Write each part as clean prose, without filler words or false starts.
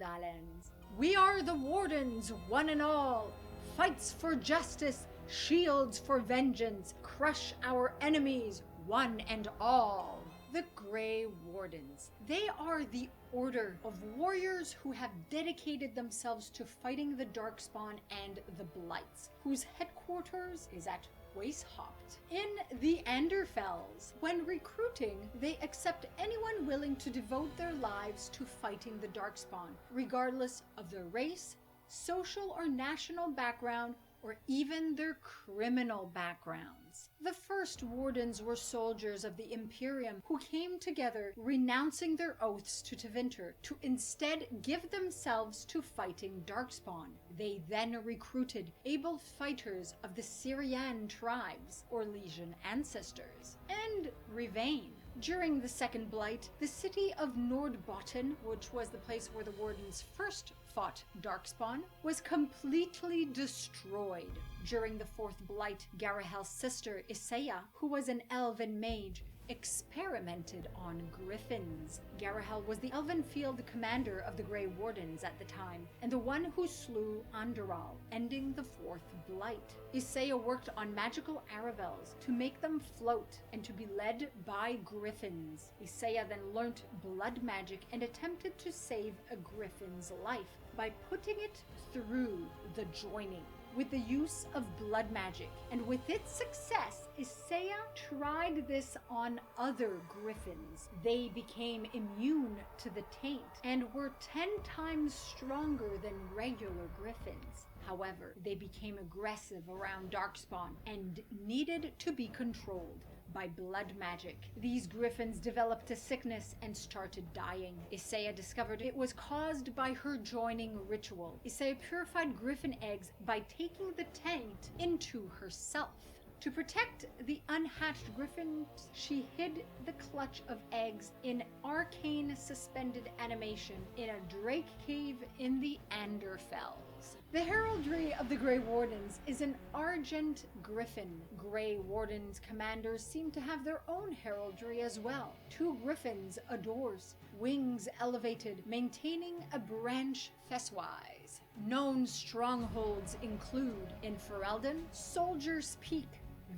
Lavellan. We are the Wardens, one and all. Fights for justice, shields for vengeance, crush our enemies, one and all. The Grey Wardens. They are the order of warriors who have dedicated themselves to fighting the Darkspawn and the Blights, whose headquarters is at Weishaupt. In the Anderfells, when recruiting, they accept anyone willing to devote their lives to fighting the Darkspawn, regardless of their race, social or national background, or even their criminal backgrounds. The First Wardens were soldiers of the Imperium who came together, renouncing their oaths to Tevinter, to instead give themselves to fighting Darkspawn. They then recruited able fighters of the Syrian tribes, or Legion ancestors, and Rivain. During the Second Blight, the city of Nordbotten, which was the place where the Wardens first fought Darkspawn, was completely destroyed. During the Fourth Blight, Garahel's sister Isaiah, who was an elven mage, experimented on griffins. Garahel was the elven field commander of the Grey Wardens at the time, and the one who slew Andorral, ending the Fourth Blight. Isaiah worked on magical aravels to make them float and to be led by griffins. Isaiah then learnt blood magic and attempted to save a griffin's life by putting it through the joining with the use of blood magic, and with its success, Isaiah tried this on other griffins. They became immune to the taint and were 10 times stronger than regular griffins. However, they became aggressive around Darkspawn and needed to be controlled by blood magic. These griffins developed a sickness and started dying. Isaiah discovered it was caused by her joining ritual. Isaiah purified griffin eggs by taking the taint into herself. To protect the unhatched griffins, she hid the clutch of eggs in arcane suspended animation in a drake cave in the Anderfells. The heraldry of the Grey Wardens is an argent griffin. Grey Wardens commanders seem to have their own heraldry as well. 2 griffins, adores, wings elevated, maintaining a branch fesswise. Known strongholds include in Ferelden, Soldier's Peak,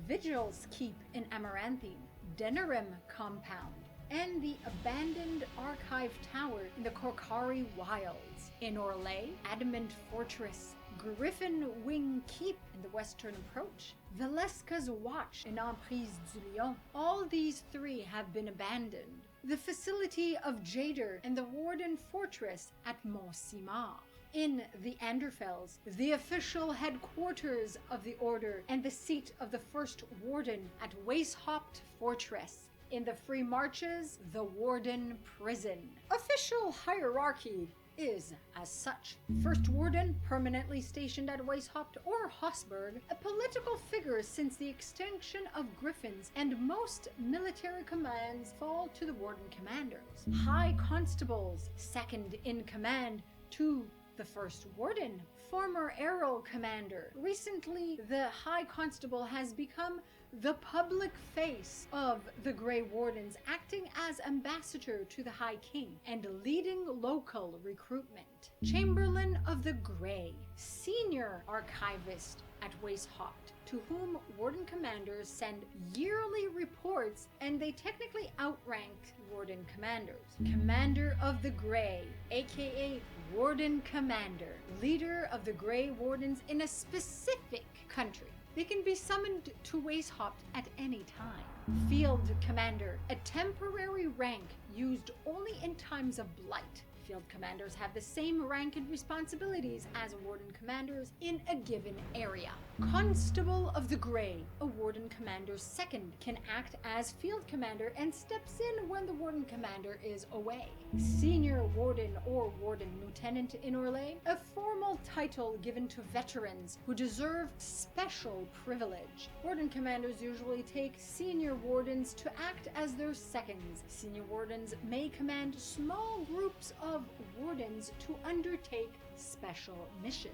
Vigil's Keep in Amaranthine, Denerim Compound, and the abandoned Archive Tower in the Korkari Wilds. In Orlais, Adamant Fortress, Griffin Wing Keep in the Western Approach, Valeska's Watch in Emprise du Lion. All these 3 have been abandoned. The facility of Jader and the Warden Fortress at Mont-Simar. In the Anderfells, the official headquarters of the Order and the seat of the First Warden at Weishaupt Fortress. In the Free Marches, the Warden Prison. Official hierarchy is as such. First Warden, permanently stationed at Weishaupt or Hosburg, a political figure since the extinction of Griffins, and most military commands fall to the Warden commanders. High Constables, second in command to the First Warden, former Errol commander. Recently, the High Constable has become the public face of the Grey Wardens, acting as ambassador to the High King and leading local recruitment. Chamberlain of the Grey, senior archivist at Weishaupt, to whom Warden commanders send yearly reports, and they technically outrank Warden commanders. Commander of the Grey, aka Warden Commander, leader of the Grey Wardens in a specific country. They can be summoned to Weishaupt at any time. Field Commander, a temporary rank used only in times of blight. Field commanders have the same rank and responsibilities as warden commanders in a given area. Constable of the Grey, a warden commander's second, can act as field commander and steps in when the warden commander is away. Senior warden or warden lieutenant in Orlais, a formal title given to veterans who deserve special privilege. Warden commanders usually take senior wardens to act as their seconds. Senior wardens may command small groups of wardens to undertake special missions.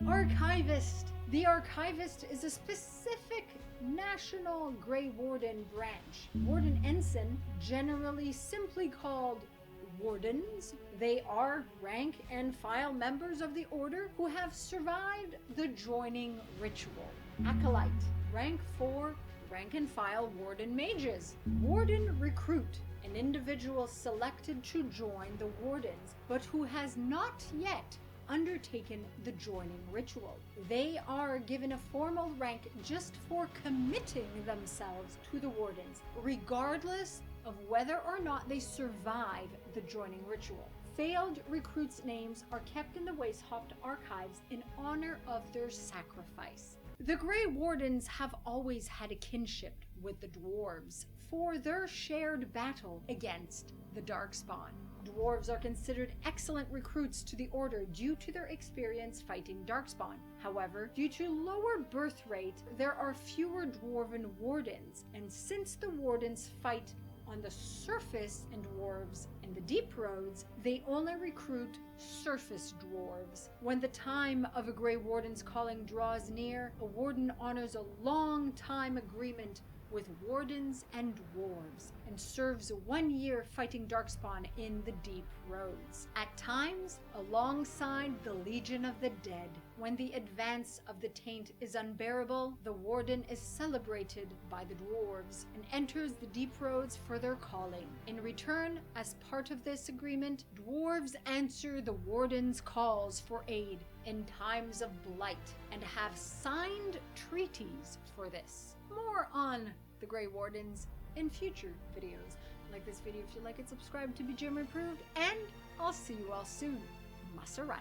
Archivist. The Archivist is a specific national Grey Warden branch. Warden Ensign, generally simply called Wardens. They are rank and file members of the order who have survived the joining ritual. Acolyte, rank 4, rank and file Warden mages. Warden recruit, an individual selected to join the Wardens, but who has not yet undertaken the joining ritual. They are given a formal rank just for committing themselves to the Wardens, regardless of whether or not they survive the joining ritual. Failed recruits' names are kept in the Wastehoft archives in honor of their sacrifice. The Grey Wardens have always had a kinship with the dwarves for their shared battle against the Darkspawn. Dwarves are considered excellent recruits to the Order due to their experience fighting Darkspawn. However, due to lower birth rate, there are fewer dwarven wardens, and since the wardens fight on the surface and dwarves and the deep roads, they only recruit surface dwarves. When the time of a Grey Warden's calling draws near, a warden honors a long-time agreement with wardens and dwarves and serves 1 year fighting Darkspawn in the deep roads, at times alongside the Legion of the Dead. When the advance of the taint is unbearable, the warden is celebrated by the dwarves and enters the deep roads for their calling. In return, as part of this agreement, dwarves answer the warden's calls for aid in times of blight and have signed treaties for this. More on the Grey Wardens in future videos. Like this video if you like it, subscribe to be gem approved, and I'll see you all soon. Masaranas.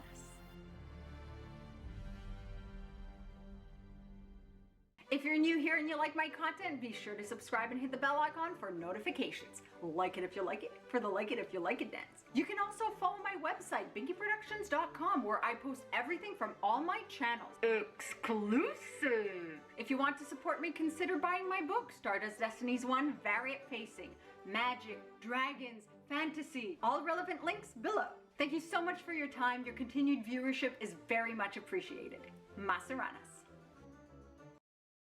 If you're new here and you like my content, be sure to subscribe and hit the bell icon for notifications. Like it if you like it, for the like it if you like it dance. You can also follow my website, binkyproductions.com, where I post everything from all my channels. Exclusive! If you want to support me, consider buying my book, Stardust Destinies 1, Variant Facing, Magic, Dragons, Fantasy, all relevant links below. Thank you so much for your time. Your continued viewership is very much appreciated. Masaranas.